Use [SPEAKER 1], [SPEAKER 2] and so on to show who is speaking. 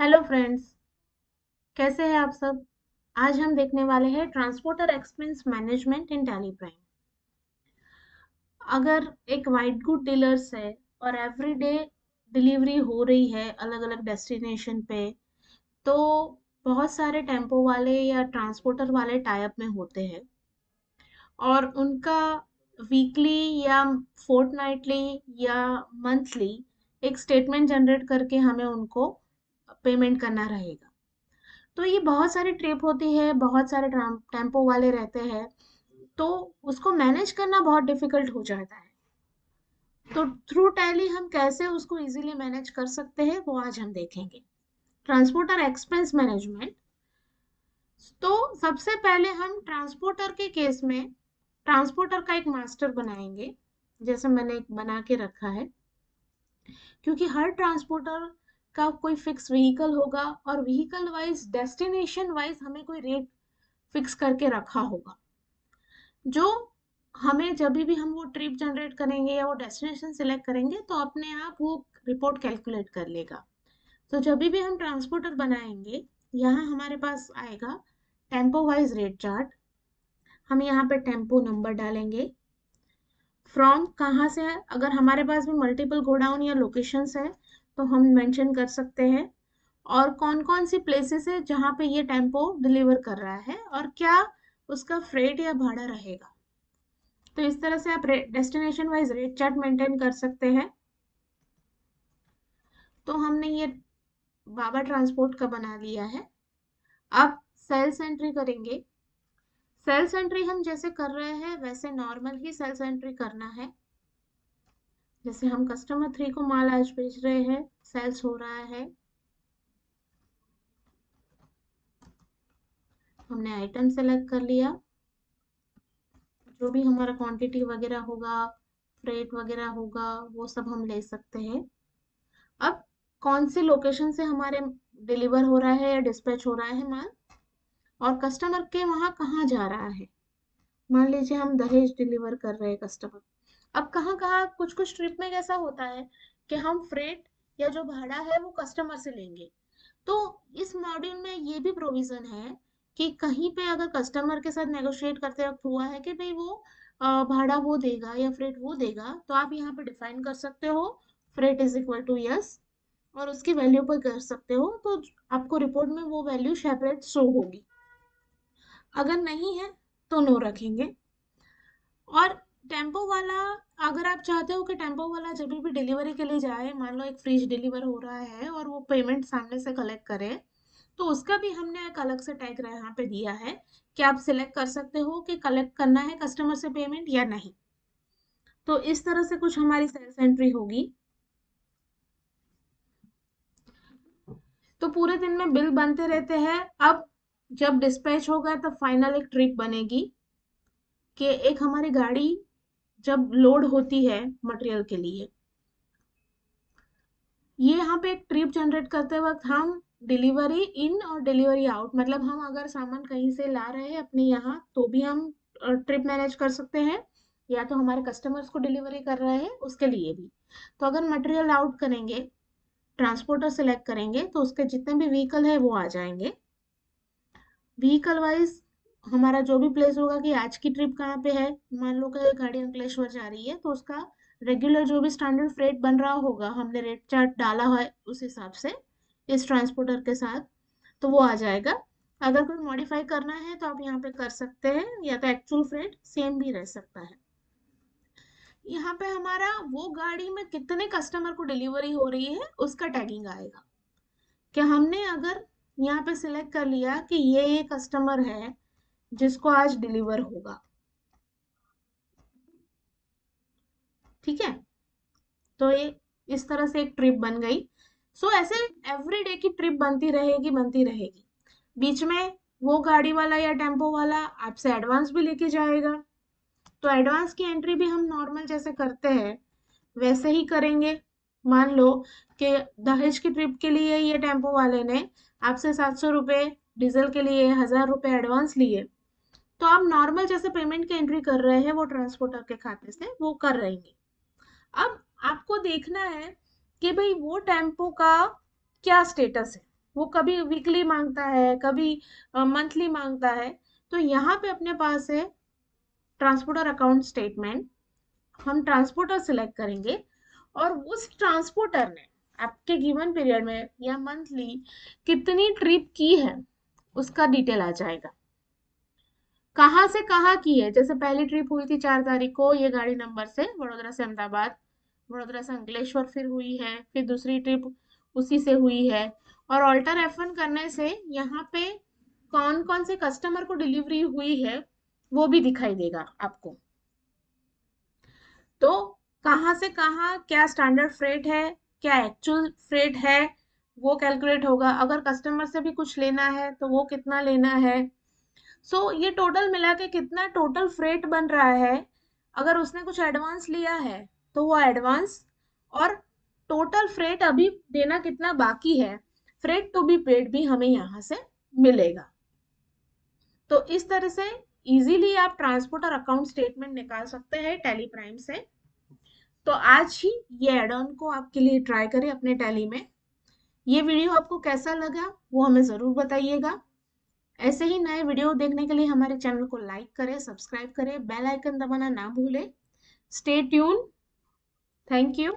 [SPEAKER 1] Hello friends, कैसे हैं आप सब। आज हम देखने वाले हैं ट्रांसपोर्टर एक्सपेंस मैनेजमेंट इन टैली प्राइम। अगर एक वाइट गुड डीलर्स है और एवरीडे डिलीवरी हो रही है अलग अलग डेस्टिनेशन पे, तो बहुत सारे टेम्पो वाले या ट्रांसपोर्टर वाले टाई अप में होते हैं और उनका वीकली या फोर्टनाइटली या मंथली एक स्टेटमेंट जनरेट करके हमें उनको पेमेंट करना रहेगा। तो ये बहुत सारी ट्रिप होती है, बहुत सारे टेम्पो वाले रहते हैं, तो उसको मैनेज करना बहुत डिफिकल्ट हो जाता है। तो थ्रू टैली हम कैसे उसको इजीली मैनेज कर सकते हैं वो आज हम देखेंगे। Transporter expense management. तो सबसे पहले हम ट्रांसपोर्टर के केस में ट्रांसपोर्टर का एक मास्टर बनाएंगे, जैसे मैंने एक बना के रखा है, क्योंकि हर ट्रांसपोर्टर का कोई फिक्स व्हीकल होगा और व्हीकल वाइज डेस्टिनेशन वाइज हमें कोई रेट फिक्स करके रखा होगा, जो हमें जब भी हम वो ट्रिप जनरेट करेंगे या वो डेस्टिनेशन सिलेक्ट करेंगे तो अपने आप वो रिपोर्ट कैलकुलेट कर लेगा। तो जब भी हम ट्रांसपोर्टर बनाएंगे, यहाँ हमारे पास आएगा टेम्पो वाइज रेट चार्ट। हम यहाँ पे टेम्पो नंबर डालेंगे। फ्रॉम कहाँ से है, अगर हमारे पास भी मल्टीपल गोडाउन या लोकेशंस है तो हम मेंशन कर सकते हैं, और कौन कौन सी प्लेसेस है जहाँ पे ये टेम्पो डिलीवर कर रहा है और क्या उसका फ्रेट या भाड़ा रहेगा। तो इस तरह से आप destination wise rate chart maintain कर सकते हैं। तो हमने ये बाबा ट्रांसपोर्ट का बना लिया है। अब सेल्स एंट्री करेंगे। सेल्स एंट्री हम जैसे कर रहे हैं वैसे नॉर्मल ही सेल्स एंट्री करना है। जैसे हम कस्टमर 3 को माल आज बेच रहे हैं, सेल्स हो रहा है, हमने आइटम सेलेक्ट कर लिया, जो भी हमारा क्वांटिटी वगैरह होगा, फ्रेट वगैरह होगा, वो सब हम ले सकते हैं। अब कौन सी लोकेशन से हमारे डिलीवर हो रहा है या डिस्पैच हो रहा है माल, और कस्टमर के वहां कहाँ जा रहा है। मान लीजिए हम दहेज डिलीवर कर रहे हैं कस्टमर। अब कहाँ कहाँ कुछ कुछ ट्रिप में कैसा होता है कि हम फ्रेट या जो भाड़ा है वो कस्टमर से लेंगे। तो इस मॉड्यूल में ये भी प्रोविजन है कि कहीं पे अगर कस्टमर के साथ नेगोशिएट करते वक्त हुआ है कि भाई वो भाड़ा वो देगा या फ्रेट वो देगा, तो आप यहाँ पे डिफाइन कर सकते हो fret is equal to yes, और उसकी वैल्यू पर कर सकते हो, तो आपको रिपोर्ट में वो वैल्यू सेपरेट शो होगी। अगर नहीं है तो नो रखेंगे। और टेम्पो वाला, अगर आप चाहते हो कि टेम्पो वाला जब भी डिलीवरी के लिए जाए, मान लो एक फ्रिज डिलीवर हो रहा है और वो पेमेंट सामने से कलेक्ट करे, तो उसका भी हमने एक अलग से टैग यहाँ पे दिया है कि आप सिलेक्ट कर सकते हो कि कलेक्ट करना है कस्टमर से पेमेंट या नहीं। तो इस तरह से कुछ हमारी सेल्स एंट्री होगी। तो पूरे दिन में बिल बनते रहते हैं। अब जब डिस्पैच होगा तब फाइनल एक ट्रिप बनेगी कि एक हमारी गाड़ी जब लोड होती है मटेरियल के लिए, ये यहाँ पे एक ट्रिप जनरेट करते वक्त हम डिलीवरी इन और डिलीवरी आउट, मतलब हम अगर सामान कहीं से ला रहे हैं अपने यहाँ तो भी हम ट्रिप मैनेज कर सकते हैं, या तो हमारे कस्टमर्स को डिलीवरी कर रहे हैं उसके लिए भी। तो अगर मटेरियल आउट करेंगे, ट्रांसपोर्टर सेलेक्ट करेंगे, तो उसके जितने भी व्हीकल है वो आ जाएंगे। व्हीकल वाइज हमारा जो भी प्लेस होगा कि आज की ट्रिप कहाँ पे है, मान लो कि गाड़ी अंकलेश्वर जा रही है, तो उसका रेगुलर जो भी स्टैंडर्ड फ्रेट बन रहा होगा, हमने रेट चार्ट डाला है उस हिसाब से इस ट्रांसपोर्टर के साथ, तो वो आ जाएगा। अगर कोई मॉडिफाई करना है तो आप यहाँ पे कर सकते हैं, या तो एक्चुअल फ्रेट सेम भी रह सकता है। यहाँ पे हमारा वो गाड़ी में कितने कस्टमर को डिलीवरी हो रही है उसका टैगिंग आएगा। क्या हमने अगर यहाँ पे सिलेक्ट कर लिया कि ये कस्टमर है जिसको आज डिलीवर होगा, ठीक है, तो ये इस तरह से एक ट्रिप बन गई। सो ऐसे एवरी डे की ट्रिप बनती रहेगी बनती रहेगी। बीच में वो गाड़ी वाला या टेम्पो वाला आपसे एडवांस भी लेके जाएगा, तो एडवांस की एंट्री भी हम नॉर्मल जैसे करते हैं वैसे ही करेंगे। मान लो कि दहेज की ट्रिप के लिए ये टेम्पो वाले ने आपसे 700 रुपये, डीजल के लिए 1000 रुपये एडवांस लिए, तो आप नॉर्मल जैसे पेमेंट की एंट्री कर रहे हैं वो ट्रांसपोर्टर के खाते से वो कर रहेंगे। अब आपको देखना है कि भाई वो टेम्पो का क्या स्टेटस है। वो कभी वीकली मांगता है, कभी मंथली मांगता है। तो यहाँ पे अपने पास है ट्रांसपोर्टर अकाउंट स्टेटमेंट। हम ट्रांसपोर्टर सिलेक्ट करेंगे और उस ट्रांसपोर्टर ने आपके गिवन पीरियड में या मंथली कितनी ट्रिप की है उसका डिटेल आ जाएगा। कहाँ से कहाँ की है, जैसे पहली ट्रिप हुई थी 4 तारीख को ये गाड़ी नंबर से वडोदरा से अहमदाबाद, वडोदरा से अंकलेश्वर फिर हुई है, फिर दूसरी ट्रिप उसी से हुई है। और ऑल्टर F1 करने से यहाँ पे कौन कौन से कस्टमर को डिलीवरी हुई है वो भी दिखाई देगा आपको। तो कहाँ से कहाँ क्या स्टैंडर्ड फ्रेट है, क्या एक्चुअल फ्रेट है, वो कैलकुलेट होगा। अगर कस्टमर से भी कुछ लेना है तो वो कितना लेना है। सो ये टोटल मिला के कितना टोटल फ्रेट बन रहा है। अगर उसने कुछ एडवांस लिया है तो वो एडवांस, और टोटल फ्रेट अभी देना कितना बाकी है, फ्रेट टू बी पेड भी हमें यहाँ से मिलेगा। तो इस तरह से इजीली आप ट्रांसपोर्टर अकाउंट स्टेटमेंट निकाल सकते हैं टैली प्राइम से। तो आज ही ये एड ऑन को आपके लिए ट्राई करें अपने टैली में। ये वीडियो आपको कैसा लगा वो हमें ज़रूर बताइएगा। ऐसे ही नए वीडियो देखने के लिए हमारे चैनल को लाइक करें, सब्सक्राइब करें, बेल आइकन दबाना ना भूलें। Stay tune. Thank you.